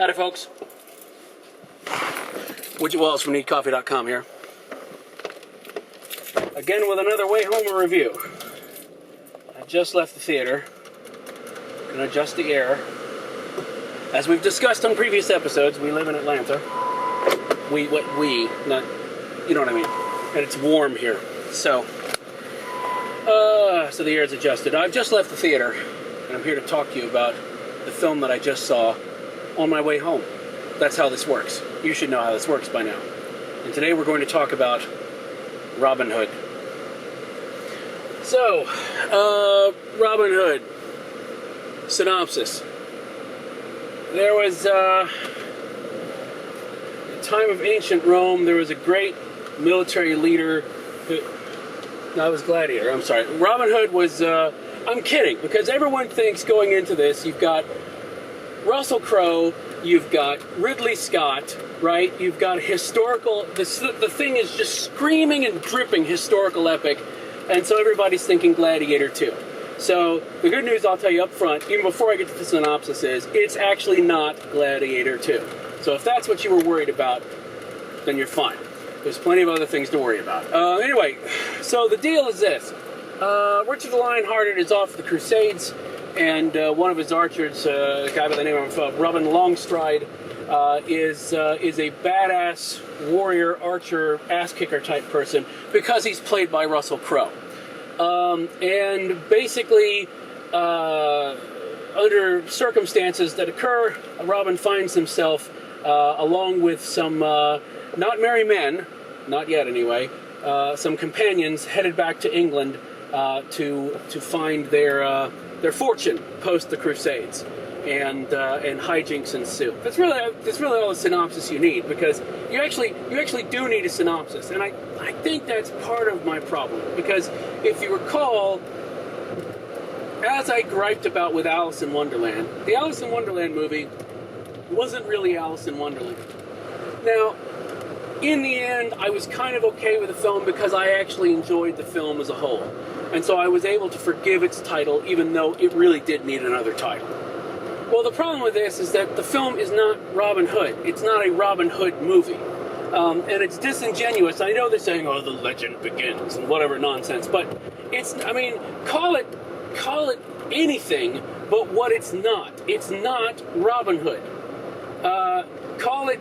Howdy, folks. Woody Wallace from NeedCoffee.com here. Again with another Wayhomer review. I just left the theater. Gonna adjust the air. As we've discussed on previous episodes, we live in Atlanta. Not, you know what I mean. And it's warm here. So the air is adjusted. I've just left the theater, and I'm here to talk to you about the film that I just saw on my way home. That's how this works. You should know how this works by now. And today we're going to talk about Robin Hood. So, Robin Hood. Synopsis. There was, a time of ancient Rome, there was a great military leader who... No, it was Gladiator, I'm sorry. Robin Hood was, I'm kidding, because everyone thinks going into this, you've got Russell Crowe, you've got Ridley Scott, right? You've got historical, the thing is just screaming and dripping historical epic, and so everybody's thinking Gladiator 2. So, the good news I'll tell you up front, even before I get to the synopsis, is it's actually not Gladiator 2. So if that's what you were worried about, then you're fine. There's plenty of other things to worry about. Anyway, so the deal is this. Richard the Lionhearted is off the Crusades, and one of his archers, a guy by the name of Robin Longstride, is a badass warrior, archer, ass-kicker type person because he's played by Russell Crowe. And basically, under circumstances that occur, Robin finds himself, along with some, not merry men, not yet anyway, some companions headed back to England to find their fortune post the Crusades, and hijinks ensue. That's really all the synopsis you need, because you actually do need a synopsis, and I think that's part of my problem, because if you recall, as I griped about with Alice in Wonderland, the Alice in Wonderland movie wasn't really Alice in Wonderland. Now, in the end, I was kind of okay with the film because I actually enjoyed the film as a whole, and so I was able to forgive its title, even though it really did need another title. Well, the problem with this is that the film is not Robin Hood. It's not a Robin Hood movie. And it's disingenuous. I know they're saying, oh, the legend begins, and whatever nonsense, but it's, I mean, call it anything but what it's not. It's not Robin Hood. Call it,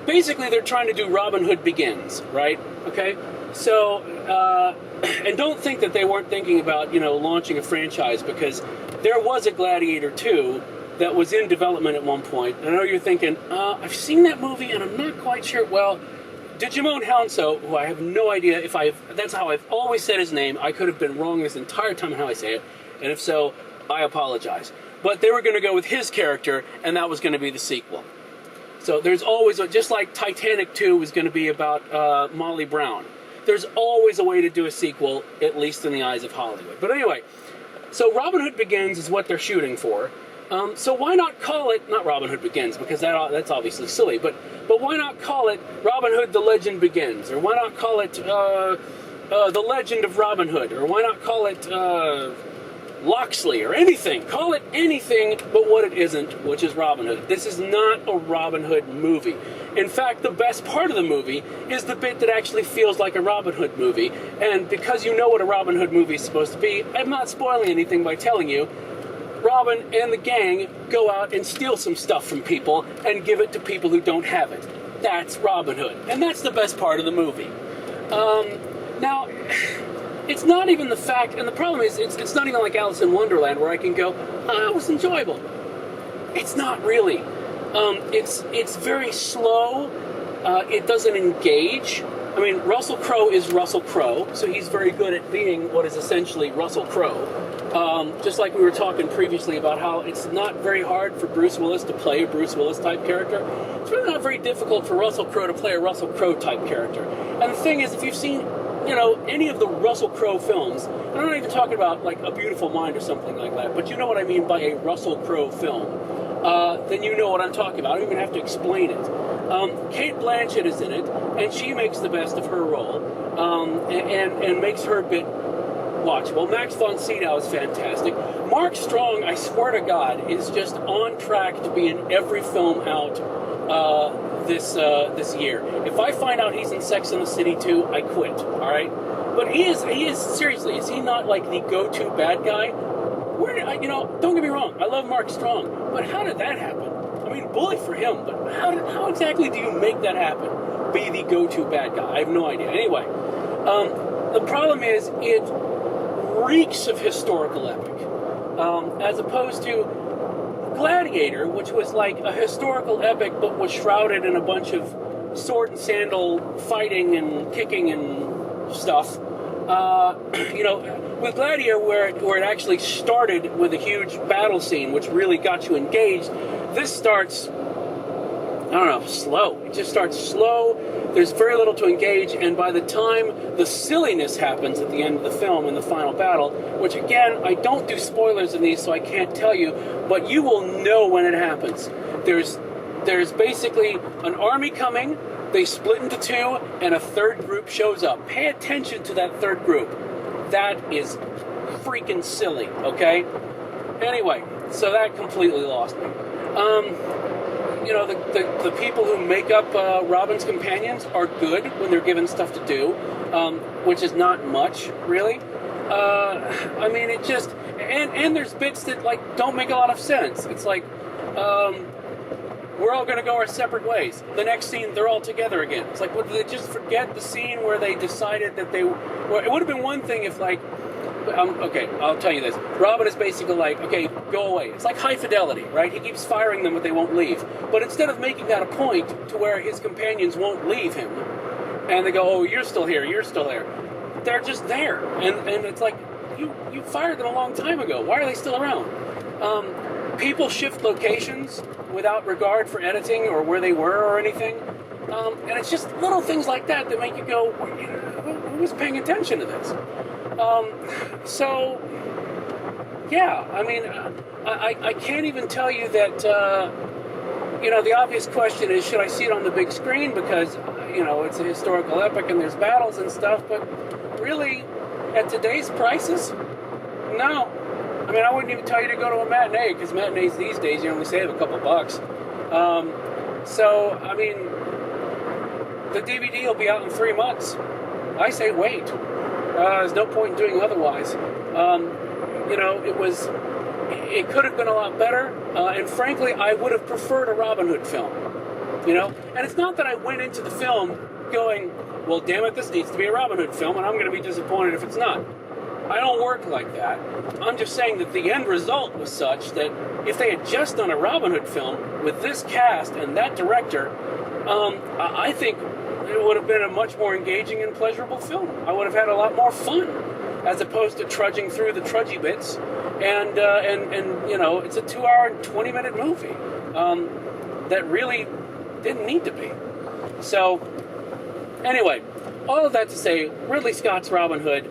basically they're trying to do Robin Hood Begins, right? Okay? So, and don't think that they weren't thinking about, launching a franchise, because there was a Gladiator 2 that was in development at one point. And I know you're thinking, I've seen that movie and I'm not quite sure. Well, Digimon Hounsou, who I have no idea that's how I've always said his name. I could have been wrong this entire time in how I say it. And if so, I apologize. But they were going to go with his character, and that was going to be the sequel. So there's always, just like Titanic 2 was going to be about Molly Brown. There's always a way to do a sequel, at least in the eyes of Hollywood. But anyway, so Robin Hood Begins is what they're shooting for. So why not call it, not Robin Hood Begins, because that's obviously silly, but why not call it Robin Hood The Legend Begins? Or why not call it The Legend of Robin Hood? Or why not call it Locksley, or anything? Call it anything but what it isn't, which is Robin Hood. This is not a Robin Hood movie. In fact, the best part of the movie is the bit that actually feels like a Robin Hood movie. And because you know what a Robin Hood movie is supposed to be, I'm not spoiling anything by telling you, Robin and the gang go out and steal some stuff from people and give it to people who don't have it. That's Robin Hood. And that's the best part of the movie. Now, it's not even the fact, and the problem is, it's not even like Alice in Wonderland where I can go, oh, it was enjoyable. It's not really. It's very slow. It doesn't engage. I mean, Russell Crowe is Russell Crowe, so he's very good at being what is essentially Russell Crowe. Just like we were talking previously about how it's not very hard for Bruce Willis to play a Bruce Willis type character. It's really not very difficult for Russell Crowe to play a Russell Crowe type character. And the thing is, if you've seen, any of the Russell Crowe films, and I'm not even talking about like A Beautiful Mind or something like that, but you know what I mean by a Russell Crowe film, then you know what I'm talking about. I don't even have to explain it. Cate Blanchett is in it, and she makes the best of her role, and makes her bit watch. Well, Max von Sydow is fantastic. Mark Strong, I swear to God, is just on track to be in every film out this year. If I find out he's in Sex and the City 2, I quit. All right, but he is seriously. Is he not like the go-to bad guy? Don't get me wrong. I love Mark Strong, but how did that happen? I mean, bully for him, but how exactly do you make that happen? Be the go-to bad guy? I have no idea. Anyway, the problem is it reeks of historical epic, as opposed to Gladiator, which was like a historical epic, but was shrouded in a bunch of sword and sandal fighting and kicking and stuff. With Gladiator, where it actually started with a huge battle scene, which really got you engaged, this starts, slow. It just starts slow. There's very little to engage, and by the time the silliness happens at the end of the film in the final battle, which again, I don't do spoilers in these, so I can't tell you, but you will know when it happens. There's basically an army coming, they split into two, and a third group shows up. Pay attention to that third group. That is freaking silly, okay? Anyway, so that completely lost me. The people who make up Robin's companions are good when they're given stuff to do, which is not much, really. It just... And there's bits that, don't make a lot of sense. It's like, we're all going to go our separate ways. The next scene, they're all together again. It's like, did they just forget the scene where they decided that they... Well, it would have been one thing if, okay, I'll tell you this. Robin is basically like, okay, go away. It's like High Fidelity, right? He keeps firing them, but they won't leave. But instead of making that a point to where his companions won't leave him, and they go, oh, you're still here, they're just there. And it's like, you fired them a long time ago. Why are they still around? People shift locations without regard for editing or where they were or anything. And it's just little things like that make you go, who was paying attention to this? I can't even tell you that, the obvious question is, should I see it on the big screen? Because, it's a historical epic and there's battles and stuff, but really, at today's prices, no. I wouldn't even tell you to go to a matinee, because matinees these days, you only save a couple bucks. The DVD will be out in 3 months. I say wait. There's no point in doing otherwise. It could have been a lot better, and frankly, I would have preferred a Robin Hood film. And it's not that I went into the film going, well, damn it, this needs to be a Robin Hood film, and I'm going to be disappointed if it's not. I don't work like that. I'm just saying that the end result was such that if they had just done a Robin Hood film with this cast and that director, I think it would have been a much more engaging and pleasurable film. I would have had a lot more fun, as opposed to trudging through the trudgy bits. And it's a 2-hour and 20-minute movie that really didn't need to be. So, anyway, all of that to say, Ridley Scott's Robin Hood,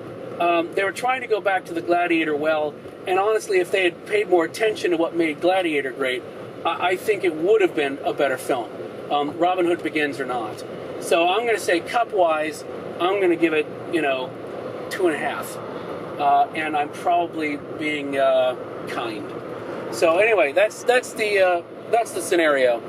they were trying to go back to the Gladiator well, and honestly, if they had paid more attention to what made Gladiator great, I think it would have been a better film. Robin Hood Begins or not. So I'm going to say, cup-wise, I'm going to give it, 2.5. And I'm probably being kind. So anyway, that's the scenario.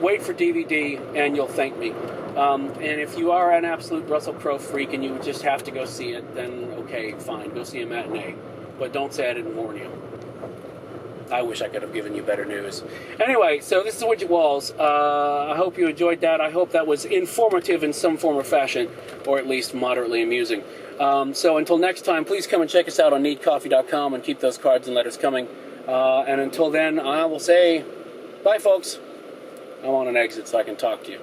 Wait for DVD, and you'll thank me. And if you are an absolute Russell Crowe freak and you just have to go see it, then okay, fine, go see a matinee. But don't say I didn't warn you. I wish I could have given you better news. Anyway, so this is Widget Walls. I hope you enjoyed that. I hope that was informative in some form or fashion, or at least moderately amusing. So until next time, please come and check us out on needcoffee.com and keep those cards and letters coming. And until then, I will say, bye, folks. I'm on an exit so I can talk to you.